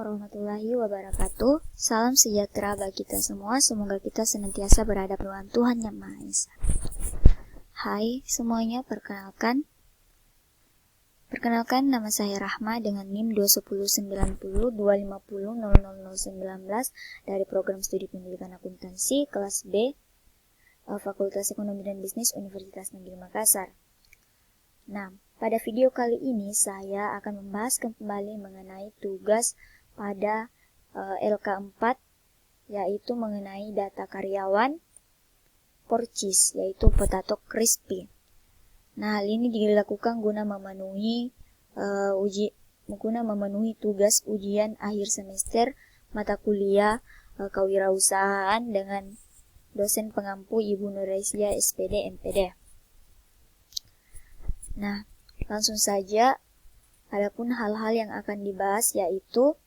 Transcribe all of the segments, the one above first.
warahmatullahi wabarakatuh. Salam sejahtera bagi kita semua. Semoga kita senantiasa berada dengan Tuhan Yang Maha Esa. Hai semuanya, perkenalkan nama saya Rahma dengan NIM 2109025000019 dari Program Studi Pendidikan Akuntansi kelas B, Fakultas Ekonomi dan Bisnis Universitas Negeri Makassar. Nah, pada video kali ini saya akan membahas kembali mengenai tugas pada LK4, yaitu mengenai data karyawan Porcis, yaitu Potato Crispy. Nah, hal ini dilakukan guna memenuhi tugas ujian akhir semester mata kuliah kewirausahaan dengan dosen pengampu Ibu Nuraisyah SPD MPD. Nah, langsung saja, adapun hal-hal yang akan dibahas yaitu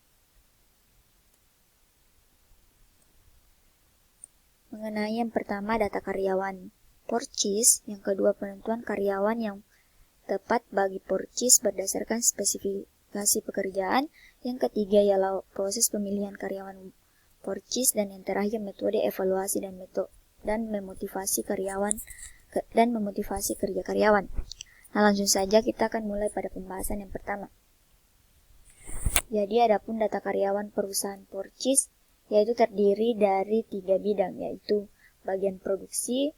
mengenai yang pertama data karyawan Porcis, yang kedua penentuan karyawan yang tepat bagi Porcis berdasarkan spesifikasi pekerjaan, yang ketiga ialah proses pemilihan karyawan Porcis, dan yang terakhir metode evaluasi dan memotivasi kerja karyawan. Nah, langsung saja kita akan mulai pada pembahasan yang pertama. Jadi, adapun data karyawan perusahaan Porcis yaitu terdiri dari 3 bidang, yaitu bagian produksi,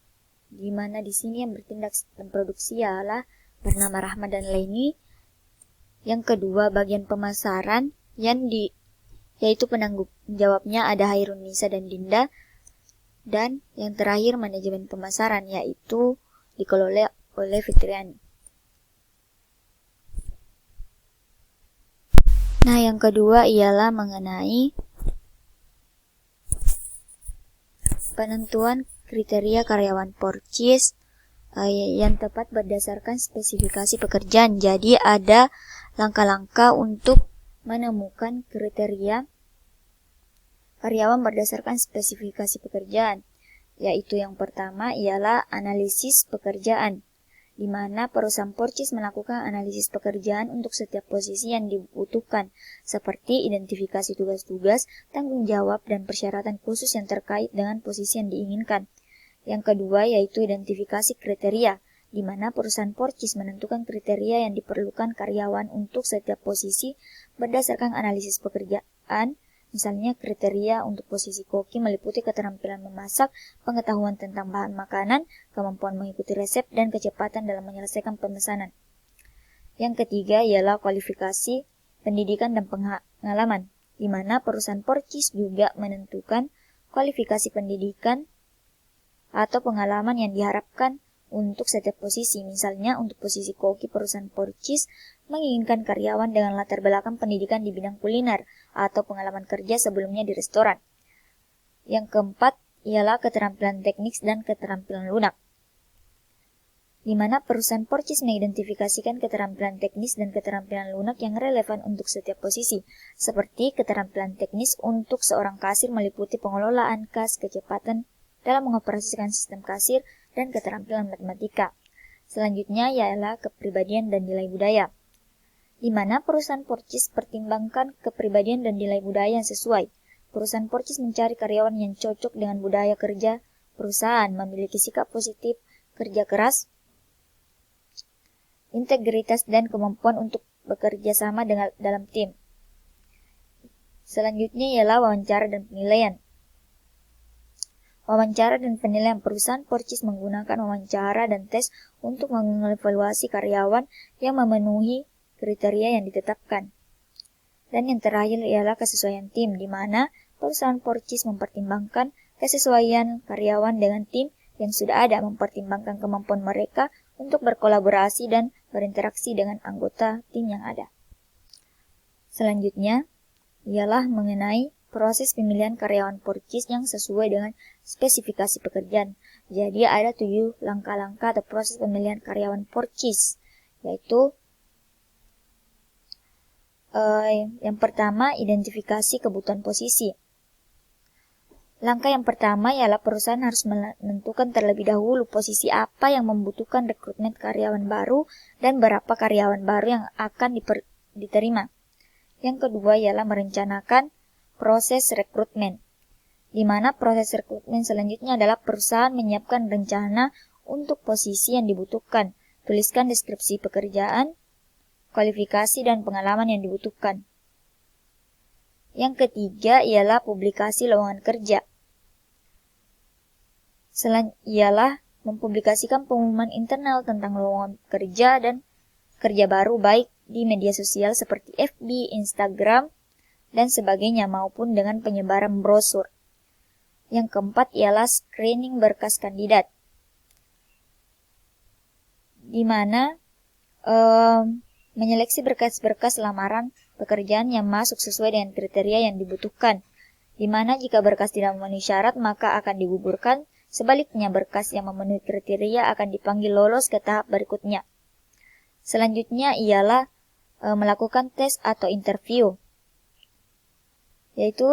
di mana di sini yang bertindak dalam produksi ialah bernama Rahma dan Leni. Yang kedua bagian pemasaran, yaitu penanggung jawabnya ada Hairun Nisa dan Dinda. Dan yang terakhir manajemen pemasaran, yaitu dikelola oleh Fitriani. Nah, yang kedua ialah mengenai penentuan kriteria karyawan Porcis yang tepat berdasarkan spesifikasi pekerjaan. Jadi ada langkah-langkah untuk menemukan kriteria karyawan berdasarkan spesifikasi pekerjaan, yaitu yang pertama ialah analisis pekerjaan, di mana perusahaan Porcis melakukan analisis pekerjaan untuk setiap posisi yang dibutuhkan, seperti identifikasi tugas-tugas, tanggung jawab, dan persyaratan khusus yang terkait dengan posisi yang diinginkan. Yang kedua yaitu identifikasi kriteria, di mana perusahaan Porcis menentukan kriteria yang diperlukan karyawan untuk setiap posisi berdasarkan analisis pekerjaan. Misalnya kriteria untuk posisi koki meliputi keterampilan memasak, pengetahuan tentang bahan makanan, kemampuan mengikuti resep, dan kecepatan dalam menyelesaikan pemesanan. Yang ketiga ialah kualifikasi pendidikan dan pengalaman, di mana perusahaan Porcis juga menentukan kualifikasi pendidikan atau pengalaman yang diharapkan untuk setiap posisi. Misalnya untuk posisi koki, perusahaan Porcis menginginkan karyawan dengan latar belakang pendidikan di bidang kuliner atau pengalaman kerja sebelumnya di restoran. Yang keempat ialah keterampilan teknis dan keterampilan lunak, di mana perusahaan Porcis mengidentifikasikan keterampilan teknis dan keterampilan lunak yang relevan untuk setiap posisi, seperti keterampilan teknis untuk seorang kasir meliputi pengelolaan kas, kecepatan dalam mengoperasikan sistem kasir, dan keterampilan matematika. Selanjutnya ialah kepribadian dan nilai budaya, di mana perusahaan Porcis pertimbangkan kepribadian dan nilai budaya yang sesuai. Perusahaan Porcis mencari karyawan yang cocok dengan budaya kerja perusahaan, memiliki sikap positif, kerja keras, integritas, dan kemampuan untuk bekerja sama dalam tim. Selanjutnya ialah wawancara dan penilaian. Wawancara dan penilaian, perusahaan Porcis menggunakan wawancara dan tes untuk mengevaluasi karyawan yang memenuhi kriteria yang ditetapkan. Dan yang terakhir ialah kesesuaian tim, di mana perusahaan Porcis mempertimbangkan kesesuaian karyawan dengan tim yang sudah ada, mempertimbangkan kemampuan mereka untuk berkolaborasi dan berinteraksi dengan anggota tim yang ada. Selanjutnya ialah mengenai proses pemilihan karyawan Porcis yang sesuai dengan spesifikasi pekerjaan. Jadi ada 7 langkah-langkah atau proses pemilihan karyawan Porcis, yaitu yang pertama, identifikasi kebutuhan posisi. Langkah yang pertama ialah perusahaan harus menentukan terlebih dahulu posisi apa yang membutuhkan rekrutmen karyawan baru dan berapa karyawan baru yang akan diterima. Yang kedua ialah merencanakan proses rekrutmen, di mana proses rekrutmen selanjutnya adalah perusahaan menyiapkan rencana untuk posisi yang dibutuhkan. Tuliskan deskripsi pekerjaan, kualifikasi, dan pengalaman yang dibutuhkan. Yang ketiga ialah publikasi lowongan kerja. Ialah mempublikasikan pengumuman internal tentang lowongan kerja dan kerja baru baik di media sosial seperti FB, Instagram, dan sebagainya maupun dengan penyebaran brosur. Yang keempat ialah screening berkas kandidat, di mana menyeleksi berkas-berkas lamaran pekerjaan yang masuk sesuai dengan kriteria yang dibutuhkan, di mana jika berkas tidak memenuhi syarat maka akan digugurkan. Sebaliknya, berkas yang memenuhi kriteria akan dipanggil lolos ke tahap berikutnya. Selanjutnya ialah melakukan tes atau interview, yaitu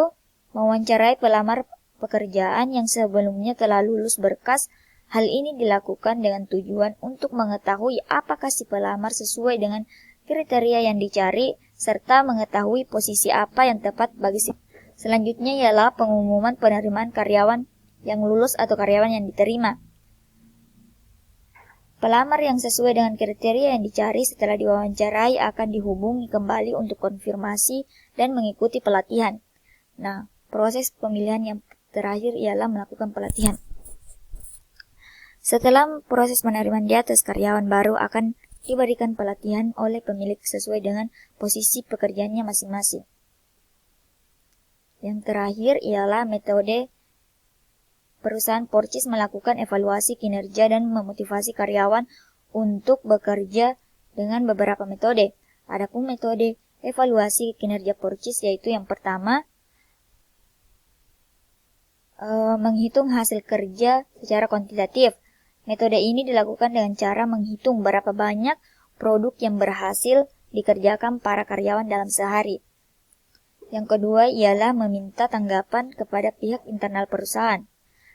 mewawancarai pelamar pekerjaan yang sebelumnya telah lulus berkas. Hal ini dilakukan dengan tujuan untuk mengetahui apakah si pelamar sesuai dengan kriteria yang dicari, serta mengetahui posisi apa yang tepat bagi si. Selanjutnya ialah pengumuman penerimaan karyawan yang lulus atau karyawan yang diterima. Pelamar yang sesuai dengan kriteria yang dicari setelah diwawancarai akan dihubungi kembali untuk konfirmasi dan mengikuti pelatihan. Nah, proses pemilihan yang terakhir ialah melakukan pelatihan. Setelah proses penerimaan di atas, karyawan baru akan diberikan pelatihan oleh pemilik sesuai dengan posisi pekerjaannya masing-masing. Yang terakhir ialah metode perusahaan Porcis melakukan evaluasi kinerja dan memotivasi karyawan untuk bekerja dengan beberapa metode. Adapun metode evaluasi kinerja Porcis yaitu yang pertama, menghitung hasil kerja secara kuantitatif. Metode ini dilakukan dengan cara menghitung berapa banyak produk yang berhasil dikerjakan para karyawan dalam sehari. Yang kedua ialah meminta tanggapan kepada pihak internal perusahaan.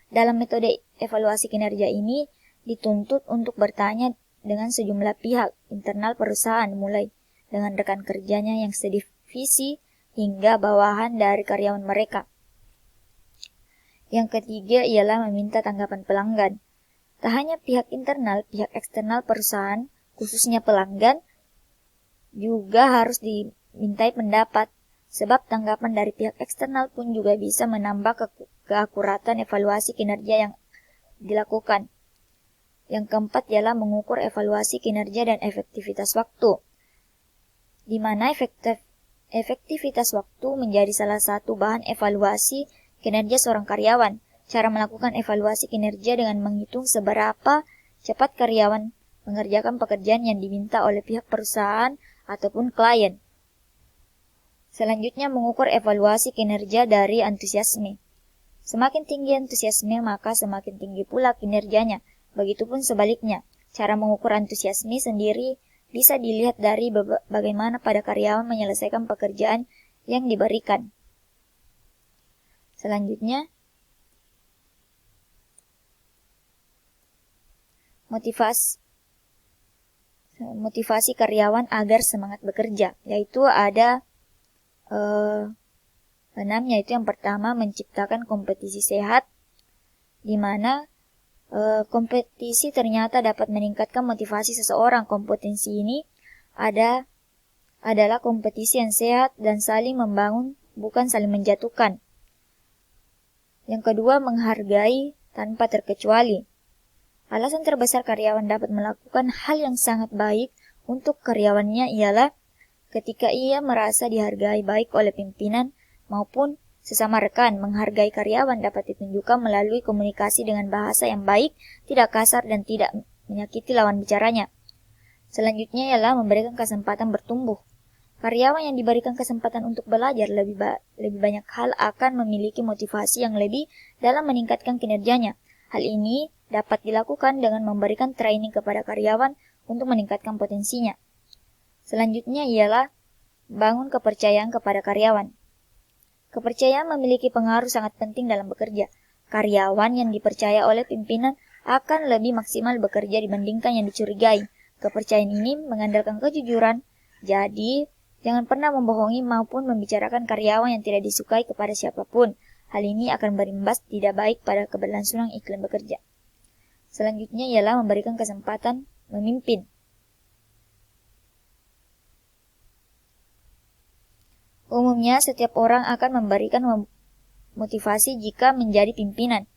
Dalam metode evaluasi kinerja ini dituntut untuk bertanya dengan sejumlah pihak internal perusahaan, mulai dengan rekan kerjanya yang sedivisi hingga bawahan dari karyawan mereka. Yang ketiga ialah meminta tanggapan pelanggan. Tak hanya pihak internal, pihak eksternal perusahaan, khususnya pelanggan, juga harus dimintai pendapat, sebab tanggapan dari pihak eksternal pun juga bisa menambah keakuratan evaluasi kinerja yang dilakukan. Yang keempat ialah mengukur evaluasi kinerja dan efektivitas waktu, di mana efektivitas waktu menjadi salah satu bahan evaluasi kinerja seorang karyawan. Cara melakukan evaluasi kinerja dengan menghitung seberapa cepat karyawan mengerjakan pekerjaan yang diminta oleh pihak perusahaan ataupun klien. Selanjutnya, mengukur evaluasi kinerja dari antusiasme. Semakin tinggi antusiasme, maka semakin tinggi pula kinerjanya. Begitupun sebaliknya, cara mengukur antusiasme sendiri bisa dilihat dari bagaimana pada karyawan menyelesaikan pekerjaan yang diberikan. Selanjutnya, motivasi karyawan agar semangat bekerja, yaitu ada 6, yaitu yang pertama menciptakan kompetisi sehat, di mana kompetisi ternyata dapat meningkatkan motivasi seseorang. Kompetensi ini adalah kompetisi yang sehat dan saling membangun, bukan saling menjatuhkan. Yang kedua, menghargai tanpa terkecuali. Alasan terbesar karyawan dapat melakukan hal yang sangat baik untuk karyawannya ialah ketika ia merasa dihargai baik oleh pimpinan maupun sesama rekan. Menghargai karyawan dapat ditunjukkan melalui komunikasi dengan bahasa yang baik, tidak kasar dan tidak menyakiti lawan bicaranya. Selanjutnya ialah memberikan kesempatan bertumbuh. Karyawan yang diberikan kesempatan untuk belajar lebih banyak hal akan memiliki motivasi yang lebih dalam meningkatkan kinerjanya. Hal ini dapat dilakukan dengan memberikan training kepada karyawan untuk meningkatkan potensinya. Selanjutnya ialah bangun kepercayaan kepada karyawan. Kepercayaan memiliki pengaruh sangat penting dalam bekerja. Karyawan yang dipercaya oleh pimpinan akan lebih maksimal bekerja dibandingkan yang dicurigai. Kepercayaan ini mengandalkan kejujuran, jadi Jangan pernah membohongi maupun membicarakan karyawan yang tidak disukai kepada siapapun. Hal ini akan berimbas tidak baik pada keberlangsungan iklim bekerja. Selanjutnya ialah memberikan kesempatan memimpin. Umumnya, setiap orang akan memberikan motivasi jika menjadi pimpinan,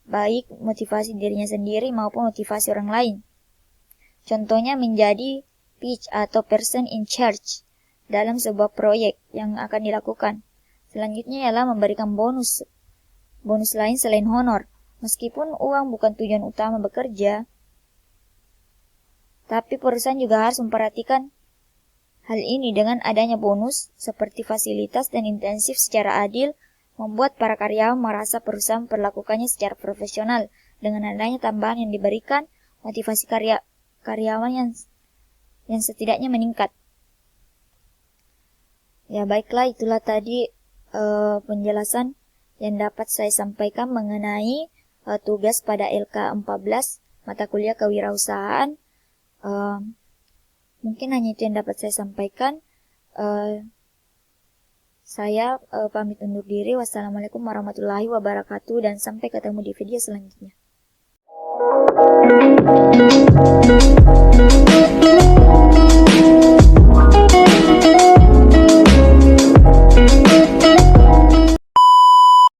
baik motivasi dirinya sendiri maupun motivasi orang lain. Contohnya menjadi pitch atau person in charge dalam sebuah proyek yang akan dilakukan. Selanjutnya ialah memberikan bonus lain selain honor. Meskipun uang bukan tujuan utama bekerja, tapi perusahaan juga harus memperhatikan hal ini dengan adanya bonus seperti fasilitas dan intensif secara adil, membuat para karyawan merasa perusahaan memperlakukannya secara profesional. Dengan adanya tambahan yang diberikan, motivasi karyawan yang setidaknya meningkat. Ya baiklah, itulah tadi penjelasan yang dapat saya sampaikan mengenai tugas pada LK14 mata kuliah kewirausahaan. Mungkin hanya itu yang dapat saya sampaikan. Saya pamit undur diri. Wassalamualaikum warahmatullahi wabarakatuh dan sampai ketemu di video selanjutnya.